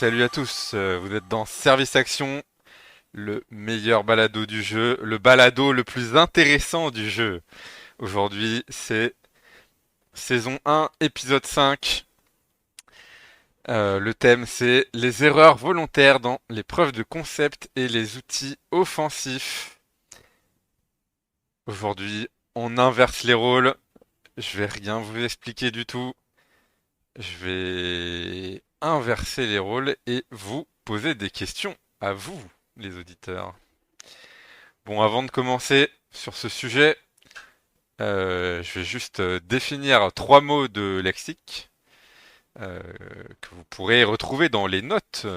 Salut à tous, vous êtes dans Service Action, le meilleur balado du jeu, le balado le plus intéressant du jeu. Aujourd'hui, c'est saison 1, épisode 5. Le thème, c'est les erreurs volontaires dans les preuves de concept et les outils offensifs. Aujourd'hui, on inverse les rôles. Je vais rien vous expliquer du tout. Je vais inverser les rôles et vous poser des questions à vous, les auditeurs. Bon, avant de commencer sur ce sujet, je vais juste définir trois mots de lexique euh, que vous pourrez retrouver dans les notes,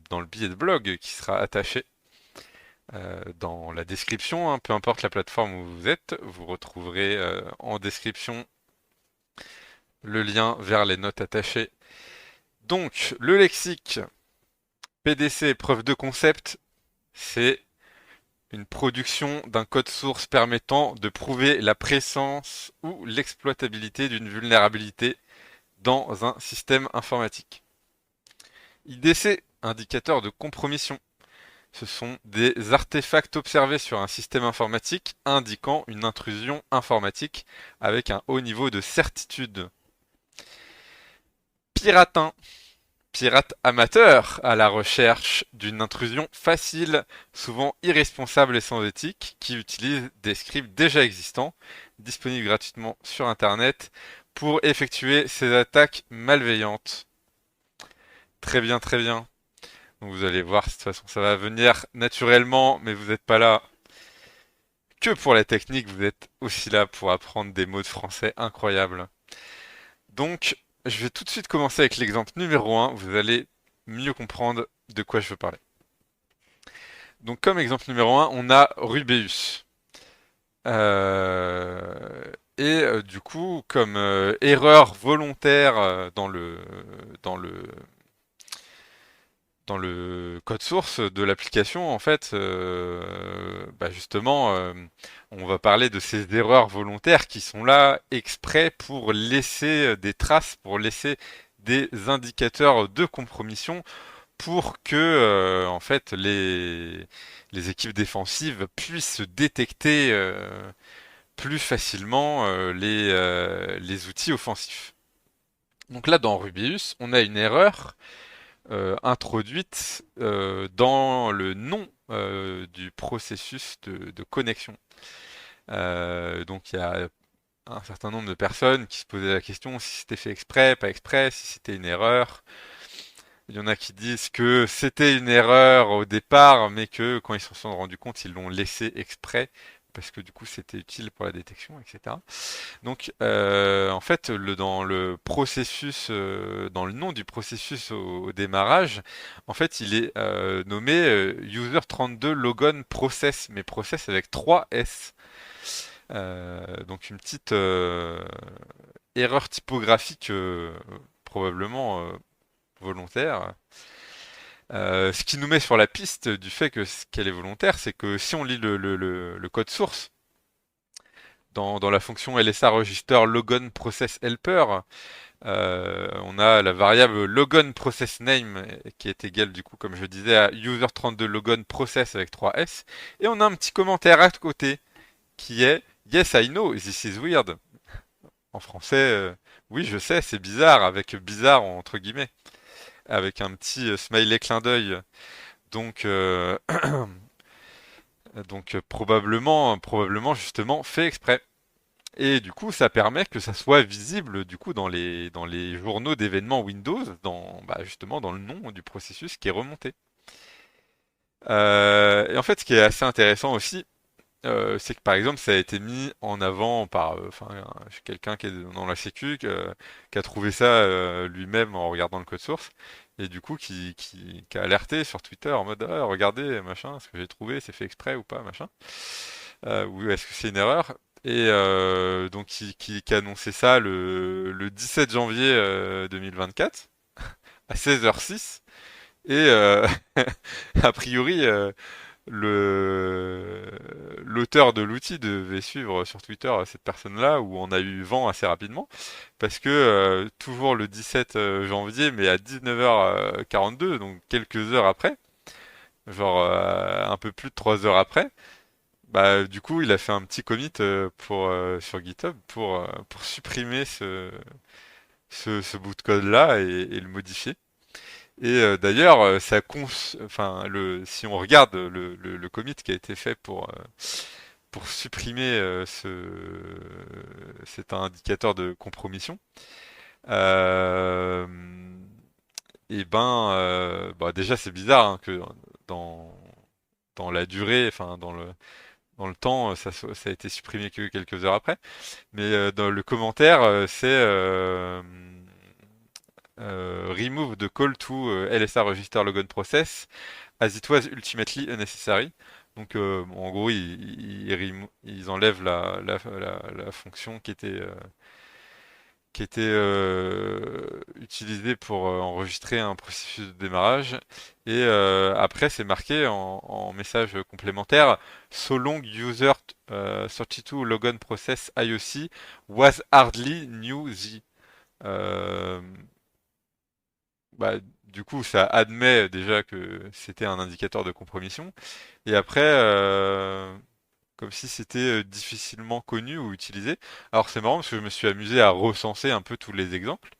dans le billet de blog qui sera attaché dans la description, hein, peu importe la plateforme où vous êtes, vous retrouverez en description le lien vers les notes attachées. Donc, le lexique PDC, preuve de concept, c'est une production d'un code source permettant de prouver la présence ou l'exploitabilité d'une vulnérabilité dans un système informatique. IDC, indicateur de compromission. Ce sont des artefacts observés sur un système informatique indiquant une intrusion informatique avec un haut niveau de certitude. Piratin, pirate amateur à la recherche d'une intrusion facile, souvent irresponsable et sans éthique, qui utilise des scripts déjà existants, disponibles gratuitement sur Internet, pour effectuer ses attaques malveillantes. Très bien, très bien. Donc vous allez voir, de toute façon, ça va venir naturellement, mais vous n'êtes pas là que pour la technique, vous êtes aussi là pour apprendre des mots de français incroyables. Donc, je vais tout de suite commencer avec l'exemple numéro 1, vous allez mieux comprendre de quoi je veux parler. Donc comme exemple numéro 1, on a Rubeus. Du coup, comme erreur volontaire dans le dans le code source de l'application, en fait, justement, on va parler de ces erreurs volontaires qui sont là exprès pour laisser des traces, pour laisser des indicateurs de compromission, pour que, en fait, les équipes défensives puissent détecter plus facilement les outils offensifs. Donc là, dans Rubius, on a une erreur introduite dans le nom du processus de connexion. Donc il y a un certain nombre de personnes qui se posaient la question si c'était fait exprès, pas exprès, si c'était une erreur. Il y en a qui disent que c'était une erreur au départ, mais que quand ils se sont rendus compte, ils l'ont laissé exprès parce que du coup c'était utile pour la détection, etc. Donc, en fait, dans le processus, dans le nom du processus au démarrage, en fait, il est nommé user32 logon process, mais process avec 3 S. Donc, une petite erreur typographique probablement volontaire. Ce qui nous met sur la piste du fait qu'elle est volontaire, c'est que si on lit le code source, dans la fonction LSA register logon process helper, on a la variable logon process name qui est égale du coup, comme je disais, à user32 logon process avec 3S. Et on a un petit commentaire à côté qui est yes I know this is weird. En français, oui je sais c'est bizarre avec bizarre entre guillemets, avec un petit smiley clin d'œil. Donc probablement justement fait exprès. Et du coup, ça permet que ça soit visible du coup dans les journaux d'événements Windows, justement dans le nom du processus qui est remonté. Et en fait, ce qui est assez intéressant aussi, c'est que par exemple, ça a été mis en avant par quelqu'un qui est dans la Sécu, qui a trouvé ça lui-même en regardant le code source, et du coup qui a alerté sur Twitter en mode ah, regardez machin, ce que j'ai trouvé, c'est fait exprès ou pas machin. Ou est-ce que c'est une erreur? Et donc qui a annoncé ça le 17 janvier 2024 à 16h06. Et a priori, le l'auteur de l'outil devait suivre sur Twitter cette personne-là, où on a eu vent assez rapidement, parce que toujours le 17 janvier, mais à 19h42, donc quelques heures après, genre un peu plus de 3 heures après, bah du coup il a fait un petit commit sur GitHub pour supprimer ce bout de code-là et le modifier. Et d'ailleurs, enfin, si on regarde le commit qui a été fait pour supprimer cet indicateur de compromission, euh, et ben, bah, déjà c'est bizarre hein, que dans dans la durée, enfin dans le temps, ça a été supprimé que quelques heures après. Mais dans le commentaire, c'est remove the call to LSR register logon process as it was ultimately unnecessary. Donc bon, en gros, ils enlèvent la fonction qui était utilisée pour enregistrer un processus de démarrage. Et après, c'est marqué en message complémentaire: So long user 32 logon process IOC was hardly knew the. Euh, bah, du coup, ça admet déjà que c'était un indicateur de compromission. Et après, comme si c'était difficilement connu ou utilisé. Alors c'est marrant parce que je me suis amusé à recenser un peu tous les exemples.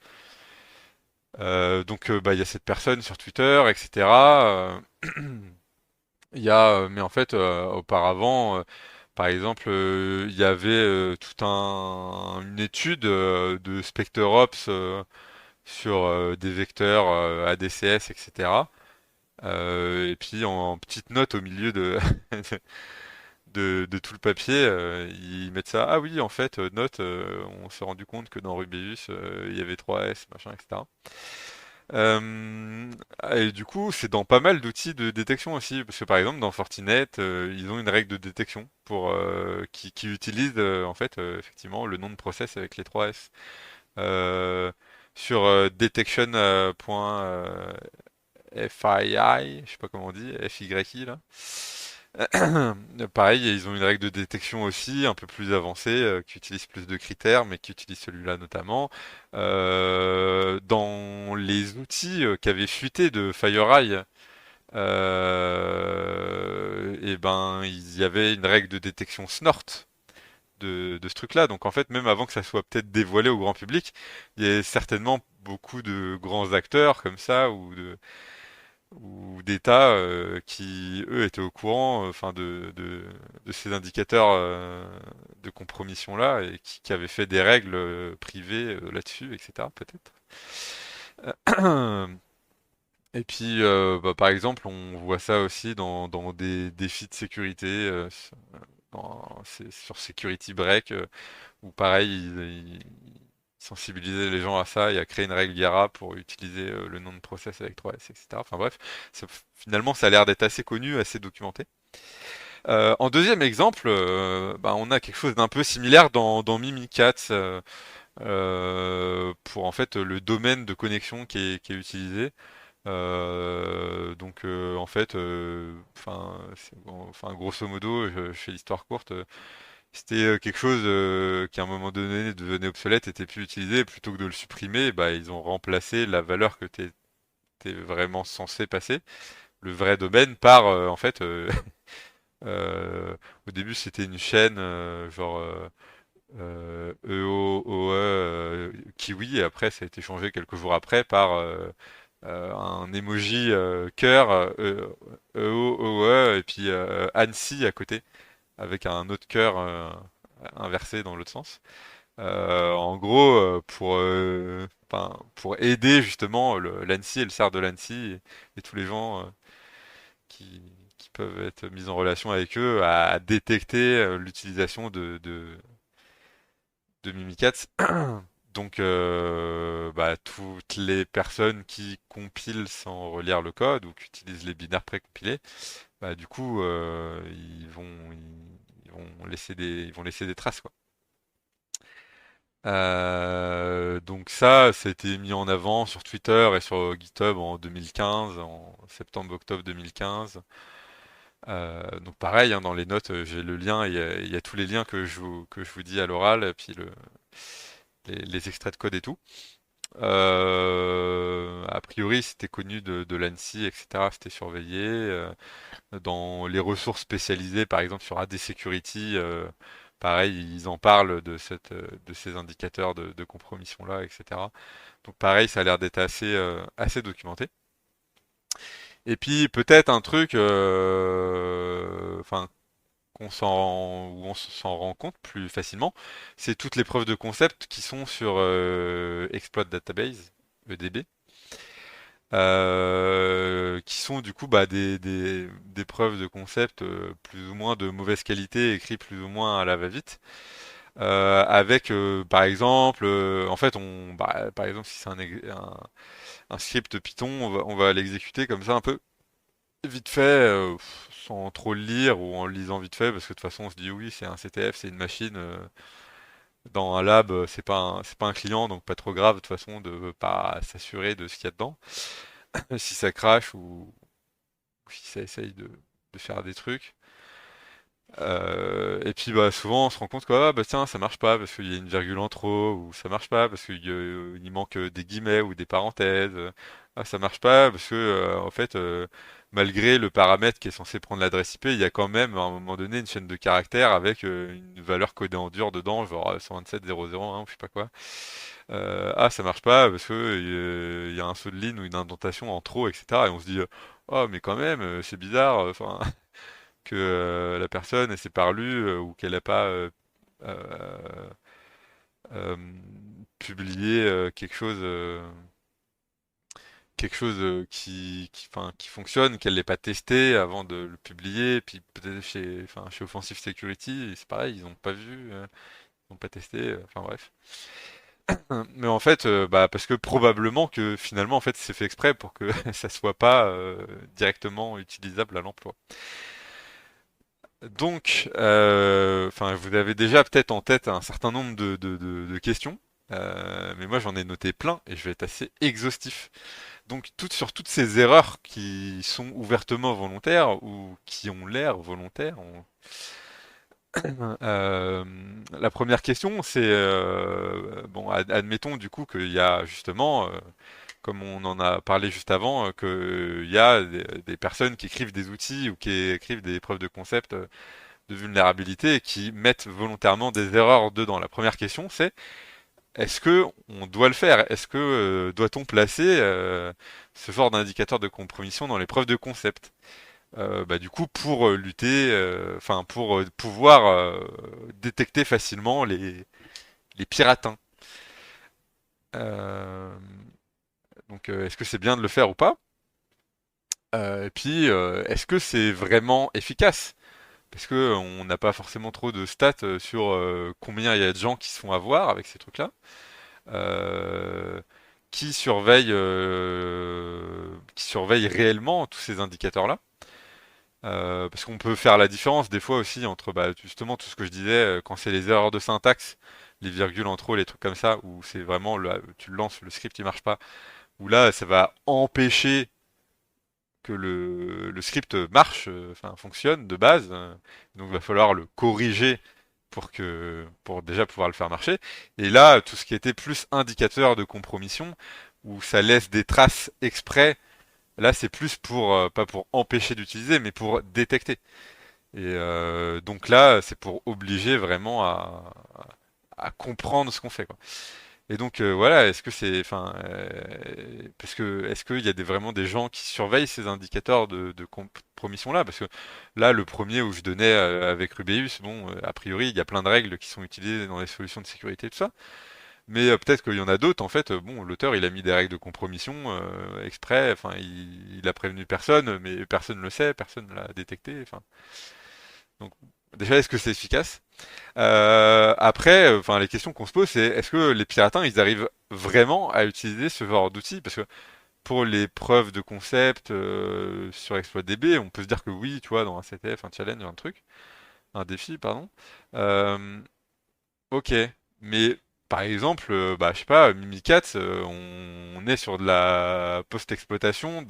Donc bah, il y a cette personne sur Twitter, etc. Il y a, mais en fait, auparavant, par exemple, il y avait une étude de SpectreOps sur des vecteurs ADCS, etc. Et puis en petite note au milieu de tout le papier, ils mettent ça. Ah oui, en fait, note, on s'est rendu compte que dans Rubius, il y avait 3S, machin, etc. Euh, et du coup, c'est dans pas mal d'outils de détection aussi, parce que par exemple dans Fortinet, ils ont une règle de détection qui utilise en fait effectivement le nom de process avec les 3S. Euh, sur detection.fii, je sais pas comment on dit, FYI là. Pareil, ils ont une règle de détection aussi un peu plus avancée, qui utilise plus de critères, mais qui utilise celui-là notamment. Dans les outils qui avaient fuité de FireEye, et ben il y avait une règle de détection snort de ce truc-là. Donc en fait, même avant que ça soit peut-être dévoilé au grand public, il y a certainement beaucoup de grands acteurs comme ça ou d'États qui, eux, étaient au courant enfin de ces indicateurs de compromission-là et qui avaient fait des règles privées là-dessus, etc. peut-être. Et puis, bah, par exemple, on voit ça aussi dans des défis de sécurité, sur Security Break, où pareil, ils sensibilisaient les gens à ça et à créer une règle Yara pour utiliser le nom de process avec 3S, etc. Enfin bref, finalement, ça a l'air d'être assez connu, assez documenté. En deuxième exemple, bah, on a quelque chose d'un peu similaire dans Mimikatz, pour en fait le domaine de connexion qui est utilisé. Donc en fait, enfin grosso modo, je fais l'histoire courte. C'était quelque chose qui à un moment donné devenait obsolète, était plus utilisé, et plutôt que de le supprimer, bah ils ont remplacé la valeur que t'es vraiment censé passer, le vrai domaine, par en fait, euh, au début c'était une chaîne genre EOOE Kiwi, et après ça a été changé quelques jours après par un emoji cœur EOOE et puis Annecy à côté avec un autre cœur inversé dans l'autre sens. En gros, pour aider justement l'ANSSI et le SAR de l'ANSSI et tous les gens qui, qui peuvent être mis en relation avec eux à détecter l'utilisation de Mimikatz. Donc, bah, toutes les personnes qui compilent sans relire le code ou qui utilisent les binaires précompilés, bah, du coup, ils vont laisser des traces, quoi. Donc ça a été mis en avant sur Twitter et sur GitHub en 2015, en septembre-octobre 2015. Donc pareil, hein, dans les notes, j'ai le lien, il y a tous les liens que je vous dis à l'oral, et puis les extraits de code et tout. A priori, c'était connu de l'ANSSI, etc. C'était surveillé. Dans les ressources spécialisées, par exemple sur AD Security, pareil, ils en parlent de ces indicateurs de compromission-là, etc. Donc pareil, ça a l'air d'être assez documenté. Et puis peut-être un truc, enfin, où on s'en rend compte plus facilement, c'est toutes les preuves de concept qui sont sur Exploit Database, EDB, qui sont du coup bah, des preuves de concept plus ou moins de mauvaise qualité, écrits plus ou moins à la va-vite, avec par exemple, en fait, par exemple, si c'est un script Python, on va l'exécuter comme ça un peu vite fait, sans trop le lire ou en le lisant vite fait, parce que de toute façon on se dit oui, c'est un CTF, c'est une machine. Dans un lab, c'est pas un client, donc pas trop grave de toute façon de pas s'assurer de ce qu'il y a dedans. Si ça crache ou si ça essaye de faire des trucs. Et puis bah souvent on se rend compte que ah, bah tiens ça marche pas parce qu'il y a une virgule en trop ou ça marche pas parce qu'il manque des guillemets ou des parenthèses. Ah ça marche pas parce que en fait malgré le paramètre qui est censé prendre l'adresse IP, il y a quand même à un moment donné une chaîne de caractères avec une valeur codée en dur dedans, genre 127.0.0.1 ou je sais pas quoi. Ah ça marche pas parce que il y a un saut de ligne ou une indentation en trop, etc. Et on se dit oh mais quand même c'est bizarre. Enfin que la personne elle s'est pas relue ou qu'elle n'a pas euh, euh, publié quelque chose enfin, qui fonctionne, qu'elle l'ait pas testé avant de le publier, puis peut-être chez Offensive Security, c'est pareil, ils n'ont pas vu, ils n'ont pas testé, enfin bref. Mais en fait, bah, parce que probablement que finalement, en fait, c'est fait exprès pour que ça soit pas directement utilisable à l'emploi. Donc, enfin, vous avez déjà peut-être en tête un certain nombre de questions, mais moi j'en ai noté plein et je vais être assez exhaustif. Donc, sur toutes ces erreurs qui sont ouvertement volontaires ou qui ont l'air volontaires, euh, la première question c'est, bon, admettons du coup qu'il y a justement, comme on en a parlé juste avant, qu'il y a des personnes qui écrivent des outils ou qui écrivent des preuves de concept de vulnérabilité et qui mettent volontairement des erreurs dedans. La première question, c'est est-ce que on doit le faire? Est-ce que doit-on placer ce genre d'indicateur de compromission dans les preuves de concept? Bah, du coup, pour lutter, enfin pour pouvoir détecter facilement les piratins. Euh, donc, est-ce que c'est bien de le faire ou pas? Et puis, est-ce que c'est vraiment efficace? Parce que on n'a pas forcément trop de stats sur combien il y a de gens qui se font avoir avec ces trucs-là. Euh, qui surveille réellement tous ces indicateurs-là. Parce qu'on peut faire la différence des fois aussi entre bah, justement tout ce que je disais, quand c'est les erreurs de syntaxe, les virgules en trop, les trucs comme ça, où c'est vraiment tu le lances, le script il marche pas, où là ça va empêcher que le script marche, enfin fonctionne de base. Donc il va falloir le corriger pour déjà pouvoir le faire marcher. Et là, tout ce qui était plus indicateur de compromission, où ça laisse des traces exprès, là c'est plus pour pas pour empêcher d'utiliser, mais pour détecter. Et donc là, c'est pour obliger vraiment à comprendre ce qu'on fait, quoi. Et donc voilà, est-ce que c'est, enfin, parce que est-ce qu'il y a vraiment des gens qui surveillent ces indicateurs de compromission là? Parce que là, le premier où je donnais avec Rubeus, bon, a priori, il y a plein de règles qui sont utilisées dans les solutions de sécurité et tout ça. Mais peut-être qu'il y en a d'autres. En fait, bon, l'auteur, il a mis des règles de compromission exprès. Enfin, il a prévenu personne, mais personne ne le sait, personne ne l'a détecté. Enfin, donc déjà, est-ce que c'est efficace? Après, enfin, les questions qu'on se pose, c'est est-ce que les piratins, ils arrivent vraiment à utiliser ce genre d'outils? Parce que pour les preuves de concept sur ExploitDB, on peut se dire que oui, tu vois, dans un CTF, un challenge, un truc, un défi, pardon. Euh, ok, mais par exemple, bah, je sais pas, Mimikatz, on est sur de la post-exploitation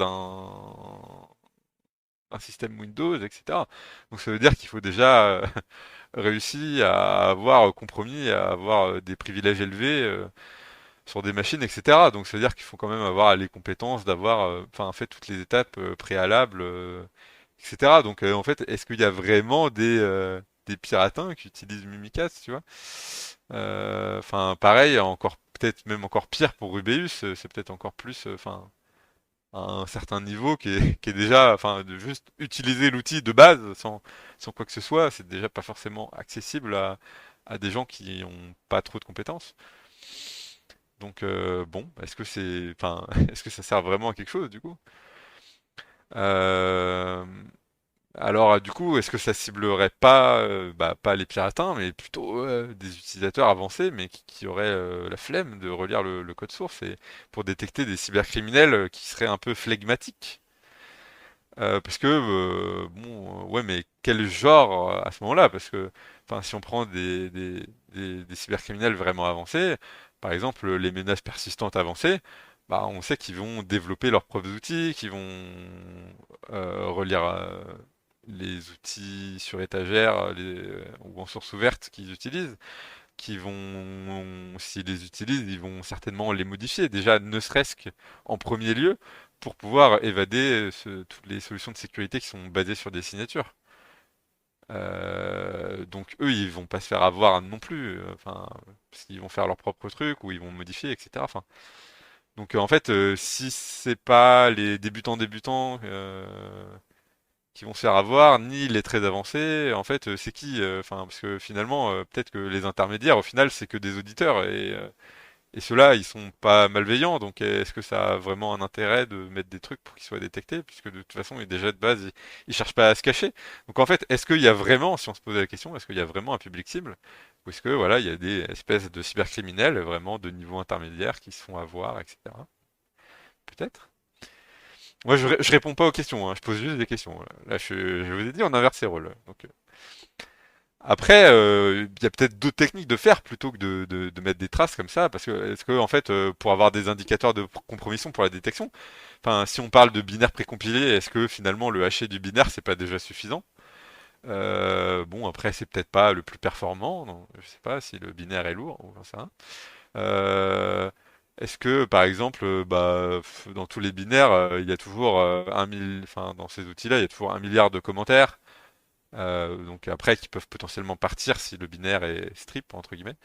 un système Windows, etc. Donc ça veut dire qu'il faut déjà réussir à avoir compromis, à avoir des privilèges élevés sur des machines, etc. Donc ça veut dire qu'il faut quand même avoir les compétences d'avoir, enfin, fait toutes les étapes préalables, etc. Donc en fait, est-ce qu'il y a vraiment des piratins qui utilisent Mimikatz, tu vois? Enfin, pareil, encore peut-être même encore pire pour Rubeus, c'est peut-être encore plus, enfin, à un certain niveau qui est déjà, enfin, de juste utiliser l'outil de base sans quoi que ce soit, c'est déjà pas forcément accessible à des gens qui ont pas trop de compétences. Donc bon, est-ce que c'est, enfin, est-ce que ça sert vraiment à quelque chose du coup? Euh, alors du coup, est-ce que ça ciblerait pas, pas les piratins, mais plutôt des utilisateurs avancés, mais qui auraient la flemme de relire le code source et pour détecter des cybercriminels qui seraient un peu flegmatiques? Parce que bon, ouais, mais quel genre à ce moment-là? Parce que, enfin, si on prend des cybercriminels vraiment avancés, par exemple les menaces persistantes avancées, bah, on sait qu'ils vont développer leurs propres outils, qu'ils vont relire les outils sur étagère ou en source ouverte qu'ils utilisent, qui vont, s'ils les utilisent, ils vont certainement les modifier. Déjà, ne serait-ce qu'en premier lieu, pour pouvoir évader toutes les solutions de sécurité qui sont basées sur des signatures. Donc eux, ils vont pas se faire avoir non plus, enfin, parce qu'ils vont faire leur propre truc ou ils vont modifier, etc. Enfin, donc en fait, si c'est pas les débutants qui vont se faire avoir, ni les très avancés. En fait, c'est qui? Enfin, parce que finalement, peut-être que les intermédiaires, au final, c'est que des auditeurs et ceux-là, ils sont pas malveillants. Donc, est-ce que ça a vraiment un intérêt de mettre des trucs pour qu'ils soient détectés, puisque de toute façon, déjà de base, ils cherchent pas à se cacher. Donc, en fait, est-ce qu'il y a vraiment, si on se posait la question, est-ce qu'il y a vraiment un public cible, ou est-ce que voilà, il y a des espèces de cybercriminels vraiment de niveau intermédiaire qui se font avoir, etc. Peut-être. Moi, je réponds pas aux questions, hein, je pose juste des questions. Là, je vous ai dit, on inverse les rôles. Donc, après, il y a peut-être d'autres techniques de faire plutôt que de mettre des traces comme ça, parce que est-ce que en fait, pour avoir des indicateurs de compromission pour la détection, enfin, si on parle de binaire précompilé, est-ce que finalement le haché du binaire c'est pas déjà suffisant? Bon, après, c'est peut-être pas le plus performant, non, je sais pas si le binaire est lourd ou j'en sais rien. Euh, Est-ce que, par exemple, dans tous les binaires, il y a toujours enfin, dans ces outils-là, il y a toujours 1 milliard de commentaires. Donc après, qui peuvent potentiellement partir si le binaire est strip, entre guillemets,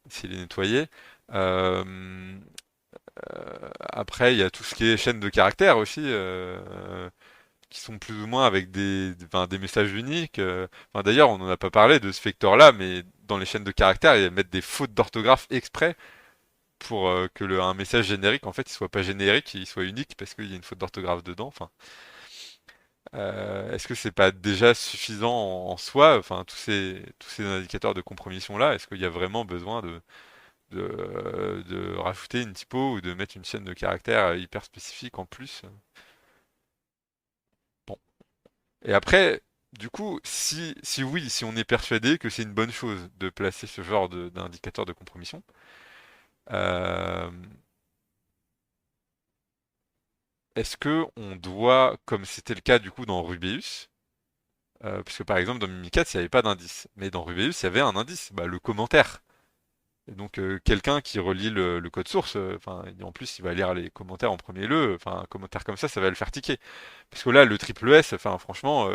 s'il est nettoyé. Euh, Après, il y a tout ce qui est chaîne de caractères aussi, qui sont plus ou moins avec enfin, des messages uniques. Enfin, d'ailleurs, on n'en a pas parlé de ce vecteur-là, mais dans les chaînes de caractères, ils mettent des fautes d'orthographe exprès pour que un message générique, en fait, il soit pas générique, il soit unique parce qu'il y a une faute d'orthographe dedans. Enfin, est-ce que c'est pas déjà suffisant en soi, enfin tous ces indicateurs de compromission là, est-ce qu'il y a vraiment besoin de rajouter une typo ou de mettre une chaîne de caractères hyper spécifique en plus? Bon. Et après, du coup, si oui, si on est persuadé que c'est une bonne chose de placer ce genre d'indicateur de compromission, euh, est-ce que on doit, comme c'était le cas du coup dans Rubeus, puisque par exemple dans Mimikatz il n'y avait pas d'indice, mais dans Rubeus il y avait un indice, bah, le commentaire. Et donc quelqu'un qui relit le code source, enfin en plus il va lire les commentaires en premier lieu, enfin un commentaire comme ça va le faire tiquer. Parce que là le triple S, enfin franchement,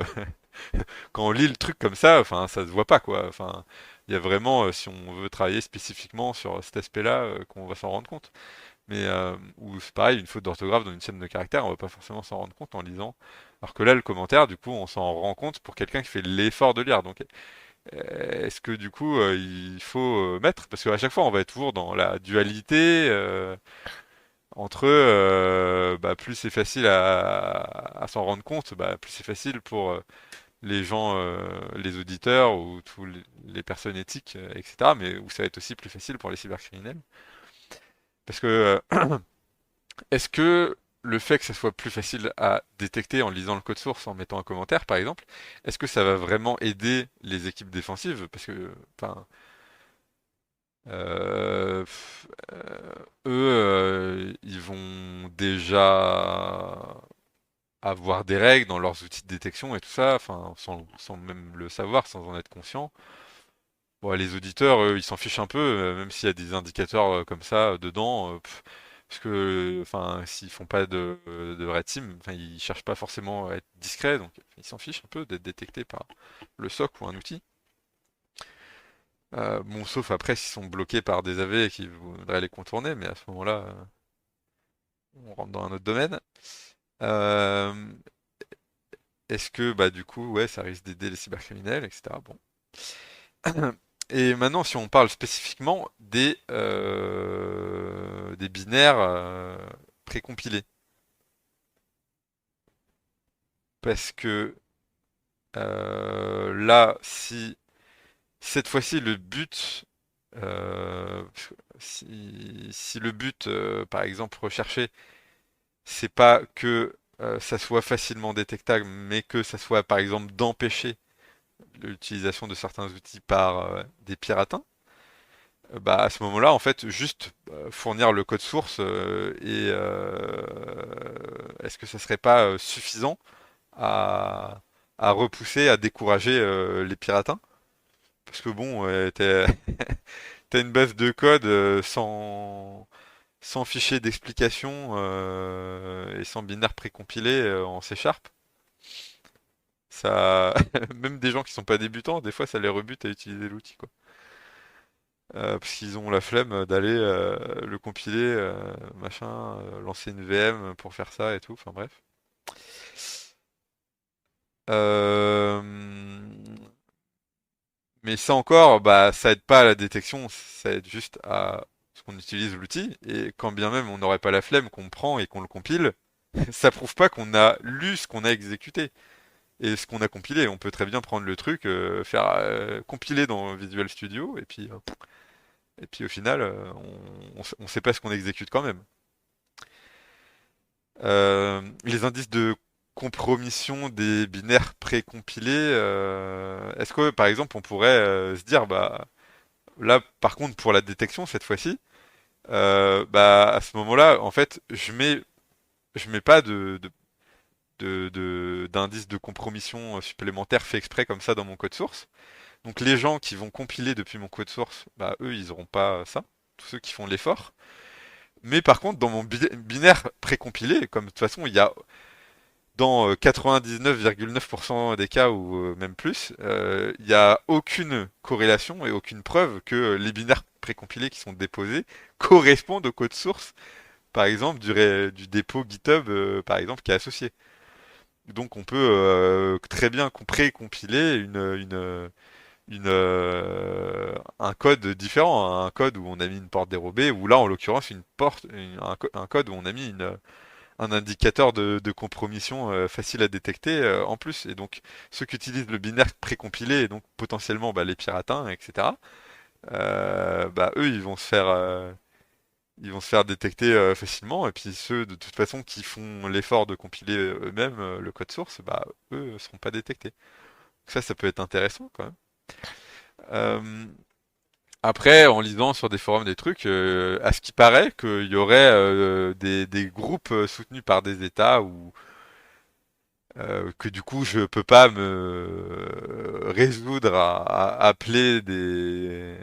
quand on lit le truc comme ça, enfin ça se voit pas quoi. Enfin il y a vraiment, si on veut travailler spécifiquement sur cet aspect-là, qu'on va s'en rendre compte. Mais ou c'est pareil, une faute d'orthographe dans une chaîne de caractères, on va pas forcément s'en rendre compte en lisant. Alors que là le commentaire, du coup, on s'en rend compte pour quelqu'un qui fait l'effort de lire. Donc est-ce que du coup il faut mettre, parce qu'à chaque fois on va être toujours dans la dualité entre plus c'est facile à s'en rendre compte, plus c'est facile pour les gens, les auditeurs ou tous les personnes éthiques, etc. Mais où ça va être aussi plus facile pour les cybercriminels. Parce que est-ce que le fait que ça soit plus facile à détecter en lisant le code source, en mettant un commentaire par exemple, est-ce que ça va vraiment aider les équipes défensives? Parce que, enfin, eux, ils vont déjà avoir des règles dans leurs outils de détection et tout ça, enfin, sans même le savoir, sans en être conscient. Bon, les auditeurs, ils s'en fichent un peu, même s'il y a des indicateurs comme ça dedans, parce que, enfin, s'ils font pas de red team, enfin, ils cherchent pas forcément à être discrets, donc ils s'en fichent un peu d'être détectés par le SOC ou un outil. Bon, sauf après s'ils sont bloqués par des AV et qu'ils voudraient les contourner, mais à ce moment-là, on rentre dans un autre domaine. Euh, Est-ce que, bah, du coup, ouais, ça risque d'aider les cybercriminels, etc. Bon. Et maintenant, si on parle spécifiquement des binaires précompilés, parce que là, si cette fois-ci le but, si le but, par exemple, recherché, c'est pas que ça soit facilement détectable, mais que ça soit, par exemple, d'empêcher l'utilisation de certains outils par des piratins, bah à ce moment-là, en fait, juste fournir le code source est-ce que ça serait pas suffisant à, à repousser, à décourager les piratins? Parce que bon, t'as une base de code sans fichier d'explication et sans binaire précompilé en C Sharp. Ça, même des gens qui sont pas débutants, des fois, ça les rebute à utiliser l'outil, quoi. Parce qu'ils ont la flemme d'aller le compiler, machin, lancer une VM pour faire ça et tout. Enfin bref. Euh, Mais ça encore, bah ça aide pas à la détection, ça aide juste à ce qu'on utilise l'outil. Et quand bien même on n'aurait pas la flemme qu'on prend et qu'on le compile, ça prouve pas qu'on a lu ce qu'on a exécuté et ce qu'on a compilé. On peut très bien prendre le truc, faire compiler dans Visual Studio et puis au final, on sait pas ce qu'on exécute quand même. Les indices de compromission des binaires précompilés, est-ce que par exemple on pourrait se dire, bah là par contre pour la détection cette fois-ci, bah à ce moment-là en fait je mets pas d'indice de compromission supplémentaire fait exprès comme ça dans mon code source. Donc les gens qui vont compiler depuis mon code source, bah eux ils auront pas ça, tous ceux qui font l'effort. Mais par contre, dans mon binaire précompilé, comme de toute façon, il y a dans 99,9% des cas ou même plus, il n'y a aucune corrélation et aucune preuve que les binaires précompilés qui sont déposés correspondent au code source, par exemple, du dépôt GitHub, par exemple, qui est associé. Donc on peut très bien précompiler un code différent, un code où on a mis une porte dérobée, ou là en l'occurrence un code où on a mis un indicateur de compromission facile à détecter en plus. Et donc ceux qui utilisent le binaire précompilé et donc potentiellement bah, les piratins, etc. Bah eux ils vont se faire détecter facilement. Et puis ceux de toute façon qui font l'effort de compiler eux-mêmes le code source, bah eux seront pas détectés. Donc ça peut être intéressant quand même. Euh, Après, en lisant sur des forums des trucs, à ce qui paraît qu'il y aurait des groupes soutenus par des États ou que du coup je peux pas me résoudre à appeler des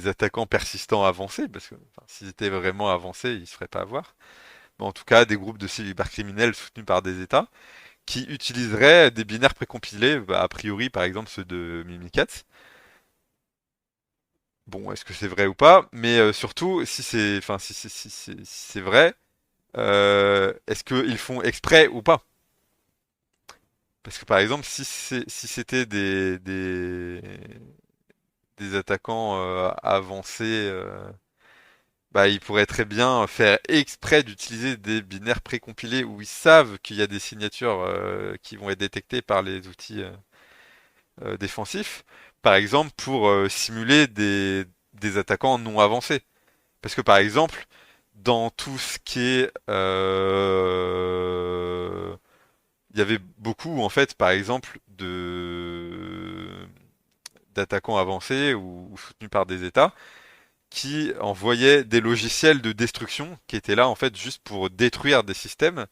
attaquants persistants avancés, parce que enfin, s'ils étaient vraiment avancés, ils se feraient pas avoir. Mais en tout cas, des groupes de cybercriminels soutenus par des États qui utiliseraient des binaires précompilés, bah, a priori par exemple ceux de Mimikatz. Bon, est-ce que c'est vrai ou pas? Mais surtout, si c'est, enfin, si c'est vrai, est-ce qu'ils font exprès ou pas? Parce que par exemple, si c'était des attaquants avancés, bah, ils pourraient très bien faire exprès d'utiliser des binaires précompilés où ils savent qu'il y a des signatures qui vont être détectées par les outils défensifs, par exemple pour simuler des attaquants non avancés. Parce que par exemple, dans tout ce qui est il y avait beaucoup en fait par exemple de d'attaquants avancés ou soutenus par des États qui envoyaient des logiciels de destruction qui étaient là en fait juste pour détruire des systèmes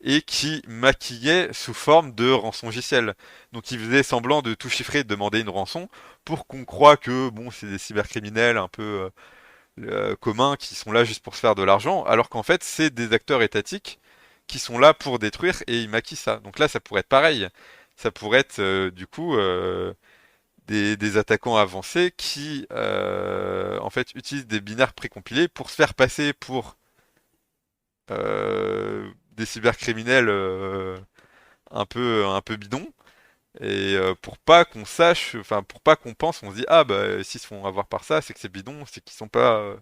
et qui maquillait sous forme de rançongiciel. Donc il faisait semblant de tout chiffrer, de demander une rançon pour qu'on croie que bon, c'est des cybercriminels un peu communs qui sont là juste pour se faire de l'argent, alors qu'en fait c'est des acteurs étatiques qui sont là pour détruire et ils maquillent ça. Donc là ça pourrait être pareil. Ça pourrait être du coup des attaquants avancés qui en fait utilisent des binaires précompilés pour se faire passer pour des cybercriminels un peu bidons et pour pas qu'on sache, enfin pour pas qu'on pense, on se dit ah bah s'ils se font avoir par ça, c'est que c'est bidon, c'est qu'ils sont pas,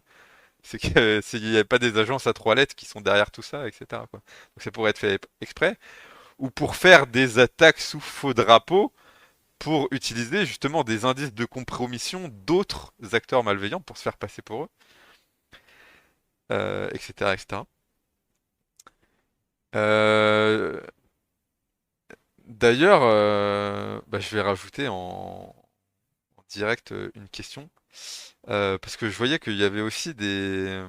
c'est qu'il n'y a pas des agences à trois lettres qui sont derrière tout ça, etc. quoi. Donc ça pourrait être fait exprès ou pour faire des attaques sous faux drapeau pour utiliser justement des indices de compromission d'autres acteurs malveillants pour se faire passer pour eux, etc., etc. Euh, D'ailleurs, bah, je vais rajouter en direct une question. Parce que je voyais qu'il y avait aussi des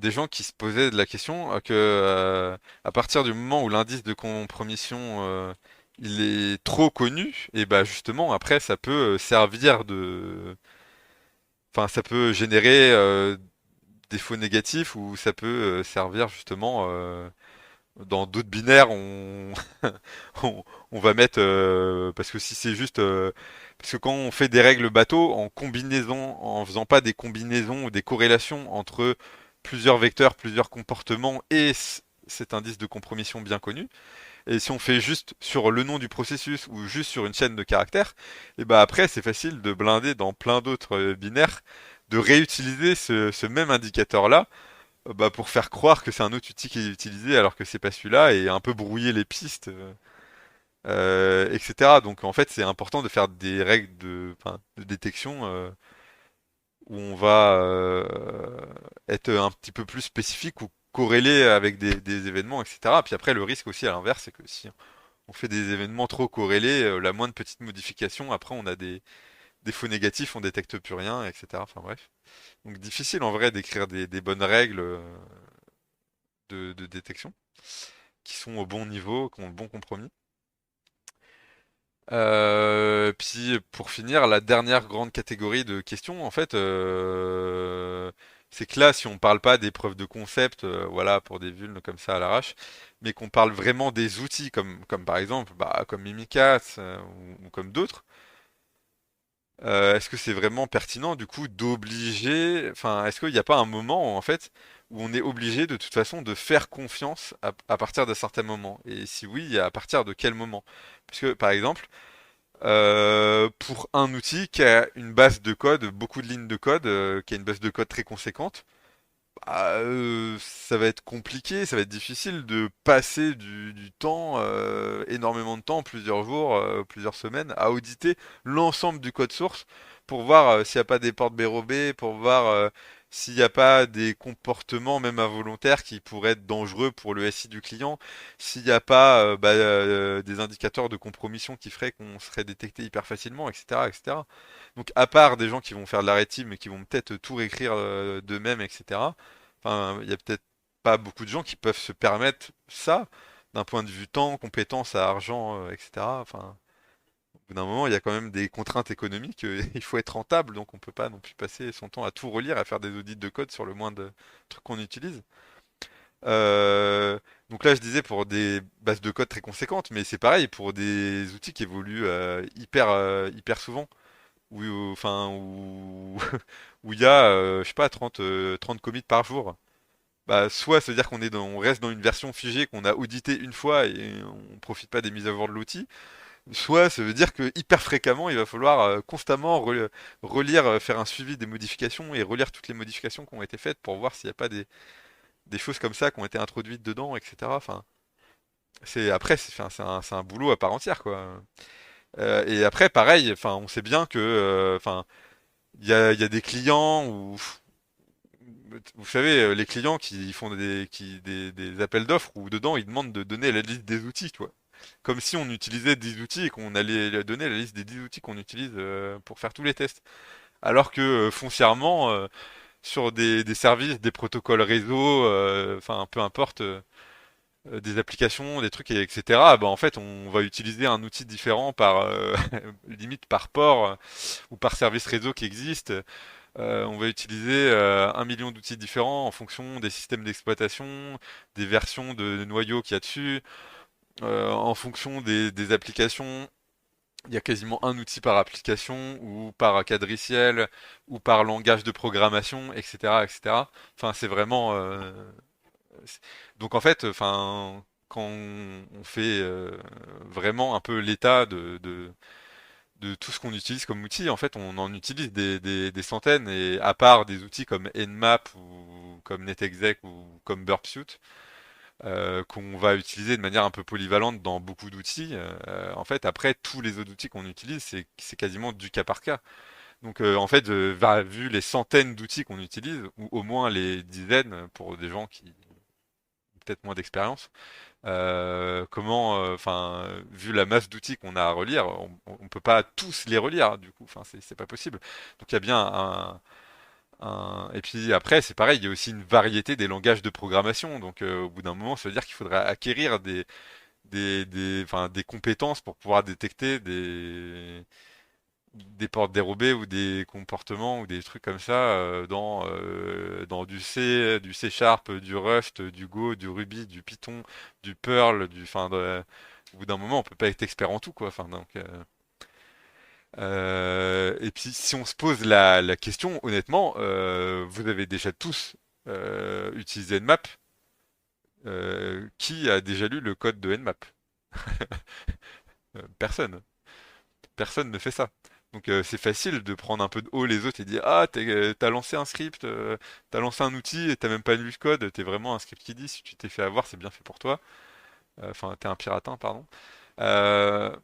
gens qui se posaient de la question que à partir du moment où l'indice de compromission il est trop connu, et bah justement après ça peut servir de, enfin ça peut générer des faux négatifs ou ça peut servir justement dans d'autres binaires, on, on va mettre parce que si c'est juste parce que quand on fait des règles bateau en combinaison, en faisant pas des combinaisons ou des corrélations entre plusieurs vecteurs, plusieurs comportements et cet indice de compromission bien connu, et si on fait juste sur le nom du processus ou juste sur une chaîne de caractères, et bah après c'est facile de blinder dans plein d'autres binaires, de réutiliser ce même indicateur là bah, pour faire croire que c'est un autre outil qui est utilisé alors que c'est pas celui-là et un peu brouiller les pistes, etc. Donc en fait c'est important de faire des règles enfin, de détection où on va être un petit peu plus spécifique ou corrélé avec des événements, etc. Puis après le risque aussi à l'inverse, c'est que si on fait des événements trop corrélés, la moindre petite modification, après on a des faux négatifs, on détecte plus rien, etc. Enfin bref. Donc difficile en vrai d'écrire des bonnes règles de détection, qui sont au bon niveau, qui ont le bon compromis. Puis pour finir, la dernière grande catégorie de questions, en fait, c'est que là, si on parle pas des preuves de concept, voilà, pour des vulnes comme ça à l'arrache, mais qu'on parle vraiment des outils, comme par exemple, bah, comme Mimikatz ou comme d'autres, est-ce que c'est vraiment pertinent du coup d'obliger, enfin, est-ce qu'il n'y a pas un moment en fait où on est obligé de toute façon de faire confiance à partir d'un certain moment? Et si oui, à partir de quel moment? Parce que par exemple, pour un outil qui a une base de code, beaucoup de lignes de code, qui a une base de code très conséquente, bah, ça va être compliqué, ça va être difficile de passer du temps, énormément de temps, plusieurs jours, plusieurs semaines, à auditer l'ensemble du code source pour voir s'il n'y a pas des portes dérobées, pour voir s'il n'y a pas des comportements, même involontaires, qui pourraient être dangereux pour le SI du client, s'il n'y a pas bah, des indicateurs de compromission qui feraient qu'on serait détecté hyper facilement, etc., etc. Donc, à part des gens qui vont faire de la rétime mais qui vont peut-être tout réécrire d'eux-mêmes, etc. Enfin, il y a peut-être pas beaucoup de gens qui peuvent se permettre ça d'un point de vue temps, compétences, argent, etc. Enfin, au bout d'un moment, il y a quand même des contraintes économiques. Il faut être rentable, donc on peut pas non plus passer son temps à tout relire, à faire des audits de code sur le moins de trucs qu'on utilise. Euh, donc là, je disais pour des bases de code très conséquentes, mais c'est pareil pour des outils qui évoluent hyper souvent, enfin, où, où il y a, je sais pas, 30 commits par jour. Bah, soit ça veut dire on reste dans une version figée qu'on a audité une fois et on profite pas des mises à jour de l'outil, soit ça veut dire que hyper fréquemment il va falloir constamment relire, faire un suivi des modifications et relire toutes les modifications qui ont été faites pour voir s'il n'y a pas des choses comme ça qui ont été introduites dedans, etc. Enfin, enfin, c'est un boulot à part entière, quoi. Et après, pareil, enfin, on sait bien que, enfin, il y a des clients où vous savez, les clients qui font des appels d'offres où dedans ils demandent de donner la liste des outils, tu vois. Comme si on utilisait 10 outils et qu'on allait leur donner la liste des 10 outils qu'on utilise pour faire tous les tests. Alors que foncièrement, sur des services, des protocoles réseau, enfin peu importe, des applications, des trucs, etc. Bah en fait, on va utiliser un outil différent par limite par port ou par service réseau qui existe. On va utiliser 1 million d'outils différents en fonction des systèmes d'exploitation, des versions de noyaux qu'il y a dessus, en fonction des applications. Il y a quasiment un outil par application ou par quadriciel ou par langage de programmation, etc., etc. Enfin, c'est vraiment. C'est- Donc en fait, enfin, quand on fait vraiment un peu l'état de tout ce qu'on utilise comme outil, en fait, on en utilise des centaines et à part des outils comme Nmap ou comme NetExec ou comme Burpsuite, qu'on va utiliser de manière un peu polyvalente dans beaucoup d'outils. En fait, après, tous les autres outils qu'on utilise, c'est quasiment du cas par cas. Donc, en fait, vu les centaines d'outils qu'on utilise, ou au moins les dizaines pour des gens qui ont peut-être moins d'expérience, comment, enfin, vu la masse d'outils qu'on a à relire, on peut pas tous les relire, hein, du coup, enfin, c'est pas possible. Donc, il y a bien et puis après, c'est pareil, il y a aussi une variété des langages de programmation. Donc, au bout d'un moment, ça veut dire qu'il faudra acquérir enfin, des compétences pour pouvoir détecter des portes dérobées ou des comportements ou des trucs comme ça dans du C Sharp, du Rust, du Go, du Ruby, du Python, du Perl, enfin, au bout d'un moment, on peut pas être expert en tout, quoi. Enfin, donc, et puis, si on se pose la question, honnêtement, vous avez déjà tous utilisé Nmap. Qui a déjà lu le code de Nmap? Personne. Personne ne fait ça. Donc c'est facile de prendre un peu de haut les autres et dire ah t'as lancé un script, t'as lancé un outil et t'as même pas lu le code, t'es vraiment un script qui dit si tu t'es fait avoir c'est bien fait pour toi. Enfin t'es un piratin pardon. Euh,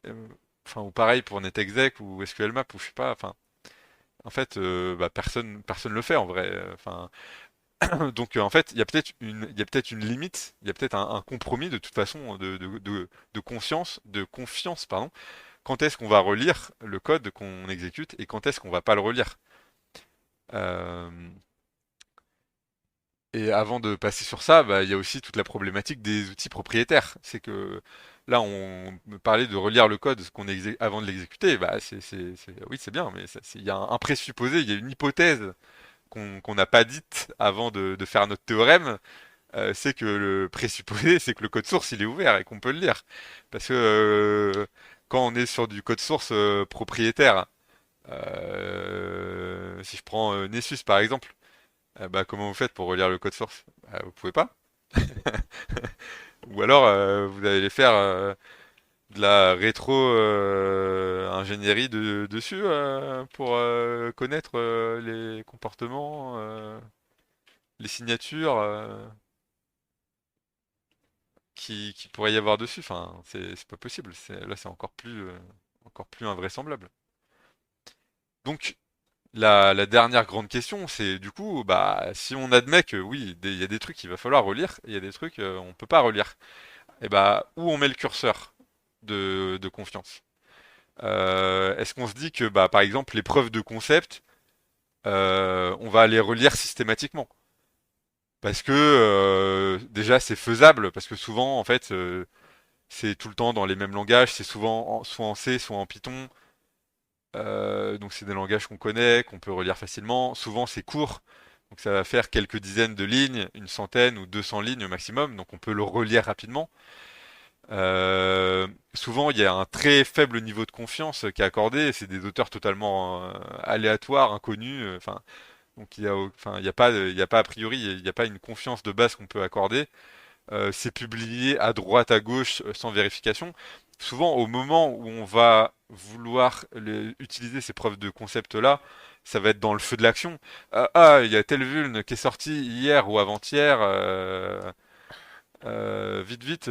euh, Enfin ou pareil pour NetExec ou SQLMap ou je sais pas. Enfin en fait bah, personne le fait en vrai. Enfin donc en fait il y a peut-être une limite, il y a peut-être un compromis de toute façon de conscience, de confiance pardon quand est-ce qu'on va relire le code qu'on exécute et quand est-ce qu'on va pas le relire. Euh, et avant de passer sur ça, bah, il y a aussi toute la problématique des outils propriétaires. C'est que là, on me parlait de relire le code avant de l'exécuter. Bah, oui, c'est bien, mais il y a un présupposé, il y a une hypothèse qu'on n'a pas dite avant de faire notre théorème. C'est que le présupposé, c'est que le code source, il est ouvert et qu'on peut le lire. Parce que quand on est sur du code source propriétaire, si je prends Nessus par exemple, bah, comment vous faites pour relire le code source? Bah, vous pouvez pas. Ou alors vous allez faire de la rétro ingénierie dessus pour connaître les comportements, les signatures qui pourrait y avoir dessus. Enfin, c'est pas possible. Là, c'est encore plus invraisemblable. Donc, la dernière grande question, c'est du coup, bah, si on admet que oui, il y a des trucs qu'il va falloir relire, et il y a des trucs on peut pas relire, et bah, où on met le curseur de confiance? Est-ce qu'on se dit que, bah, par exemple, les preuves de concept, on va les relire systématiquement? Parce que déjà c'est faisable, parce que souvent en fait c'est tout le temps dans les mêmes langages, c'est souvent soit en C, soit en Python. Donc c'est des langages qu'on connaît, qu'on peut relire facilement. Souvent c'est court, donc ça va faire quelques dizaines de lignes, une centaine ou 200 lignes au maximum, donc on peut le relire rapidement. Souvent il y a un très faible niveau de confiance qui est accordé, et c'est des auteurs totalement aléatoires, inconnus. Enfin, donc il y a pas, il y a pas a priori, il n'y a pas une confiance de base qu'on peut accorder. C'est publié à droite, à gauche, sans vérification. Souvent, au moment où on va vouloir utiliser ces preuves de concept-là, ça va être dans le feu de l'action. Il y a tel vuln qui est sorti hier ou avant-hier. Vite, vite,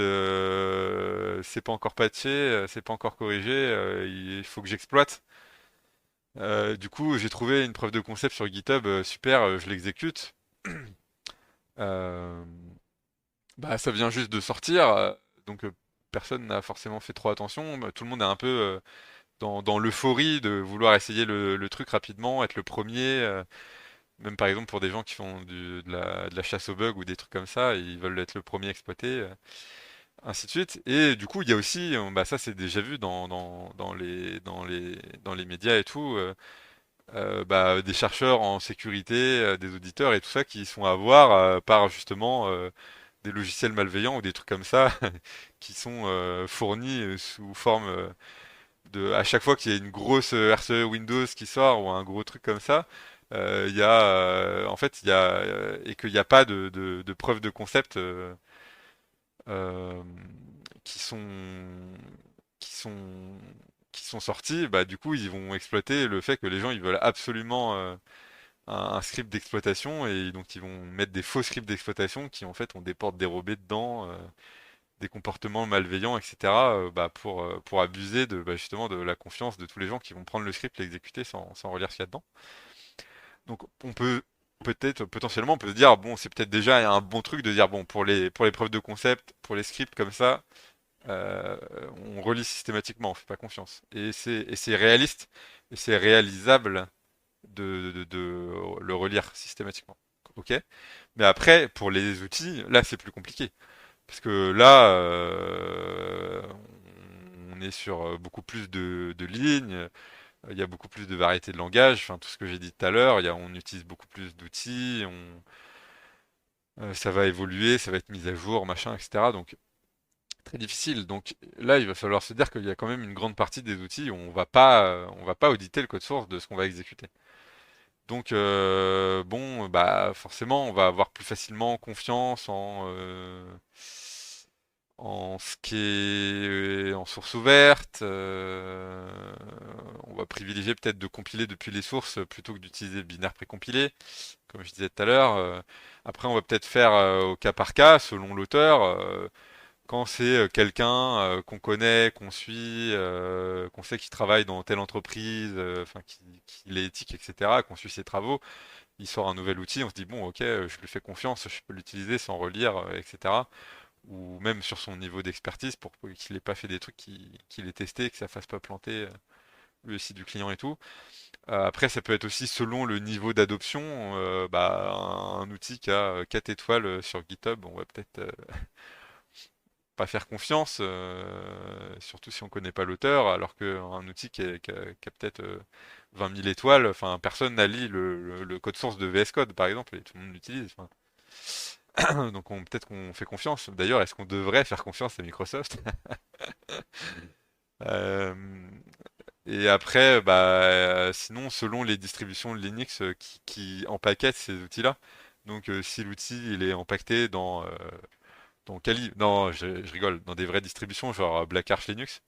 c'est pas encore patché, c'est pas encore corrigé. Il faut que j'exploite. Du coup, j'ai trouvé une preuve de concept sur GitHub, super, je l'exécute. Euh, Bah, ça vient juste de sortir, donc personne n'a forcément fait trop attention. Bah, tout le monde est un peu dans l'euphorie de vouloir essayer le truc rapidement, être le premier. Même par exemple pour des gens qui font de la chasse aux bugs ou des trucs comme ça, ils veulent être le premier exploité, ainsi de suite. Et du coup, il y a aussi, bah ça c'est déjà vu dans les médias et tout, bah, des chercheurs en sécurité, des auditeurs et tout ça qui sont à voir par justement des logiciels malveillants ou des trucs comme ça qui sont fournis sous forme à chaque fois qu'il y a une grosse RCE Windows qui sort ou un gros truc comme ça, il y a en fait il y a et qu'il n'y a pas de preuves de concept euh, qui sont qui sont qui sont sorties, bah du coup ils vont exploiter le fait que les gens ils veulent absolument un script d'exploitation et donc ils vont mettre des faux scripts d'exploitation qui en fait ont des portes dérobées dedans, des comportements malveillants, etc. Bah, pour abuser de bah, justement de la confiance de tous les gens qui vont prendre le script et l'exécuter sans relire ce qu'il y a dedans. Donc on peut peut-être potentiellement on peut se dire bon c'est peut-être déjà un bon truc de dire bon pour les preuves de concept, pour les scripts comme ça, euh, on relit systématiquement, on fait pas confiance. Et c'est réaliste et c'est réalisable de le relire systématiquement. Ok? Mais après, pour les outils, là c'est plus compliqué. Parce que là, on est sur beaucoup plus de lignes, il y a beaucoup plus de variété de langage, enfin tout ce que j'ai dit tout à l'heure, on utilise beaucoup plus d'outils, ça va évoluer, ça va être mis à jour, machin, etc. Donc très difficile. Donc là, il va falloir se dire qu'il y a quand même une grande partie des outils où on va pas auditer le code source de ce qu'on va exécuter. Donc bon, bah forcément, on va avoir plus facilement confiance en ce qui est en source ouverte. On va privilégier peut-être de compiler depuis les sources plutôt que d'utiliser le binaire précompilé, comme je disais tout à l'heure. Après, on va peut-être faire au cas par cas, selon l'auteur. Quand c'est quelqu'un qu'on connaît, qu'on suit, qu'on sait qu'il travaille dans telle entreprise, enfin qu'il est éthique, etc., qu'on suit ses travaux, il sort un nouvel outil, on se dit bon, ok, je lui fais confiance, je peux l'utiliser sans relire, etc. Ou même sur son niveau d'expertise pour qu'il n'ait pas fait des trucs qu'il ait testé, que ça fasse pas planter lui aussi du client et tout. Après, ça peut être aussi selon le niveau d'adoption. Bah, un outil qui a 4 étoiles sur GitHub, on va peut-être pas faire confiance, surtout si on connaît pas l'auteur, alors qu'un outil qui a peut-être 20 000 étoiles, enfin personne n'a lu le code source de VS Code par exemple, et tout le monde l'utilise. Enfin, donc peut-être qu'on fait confiance. D'ailleurs, est-ce qu'on devrait faire confiance à Microsoft? Euh, et après, bah, sinon, selon les distributions de Linux qui empaquettent ces outils-là, donc si l'outil il est empaqueté dans Kali, non, je rigole, dans des vraies distributions genre Black Arch Linux,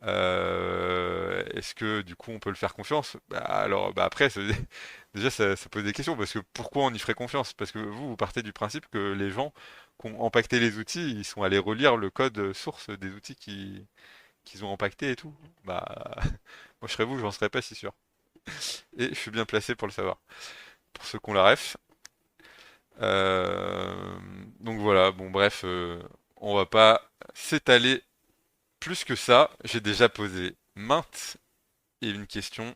est-ce que du coup on peut le faire confiance? Bah, alors, bah après, déjà ça pose des questions parce que pourquoi on y ferait confiance? Parce que vous partez du principe que les gens qui ont empaqueté les outils, ils sont allés relire le code source des outils qu'ils ont empaqueté et tout. Bah, moi je serais vous, j'en serais pas si sûr. Et je suis bien placé pour le savoir. Pour ceux qui ont la ref. Euh, donc voilà, bon bref, on va pas s'étaler plus que ça. J'ai déjà posé maintes et une question.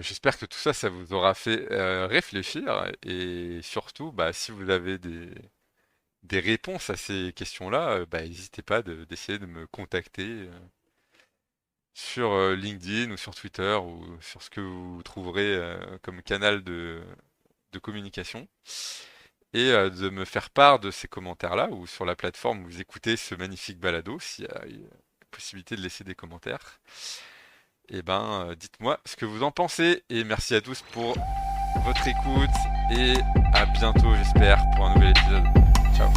J'espère que tout ça, ça vous aura fait réfléchir et surtout, bah, si vous avez des réponses à ces questions-là, bah, n'hésitez pas d'essayer de me contacter sur LinkedIn ou sur Twitter ou sur ce que vous trouverez comme canal de communication et de me faire part de ces commentaires-là ou sur la plateforme où vous écoutez ce magnifique balado, s'il y a une possibilité de laisser des commentaires. Et ben, dites-moi ce que vous en pensez et merci à tous pour votre écoute et à bientôt, j'espère, pour un nouvel épisode. Ciao.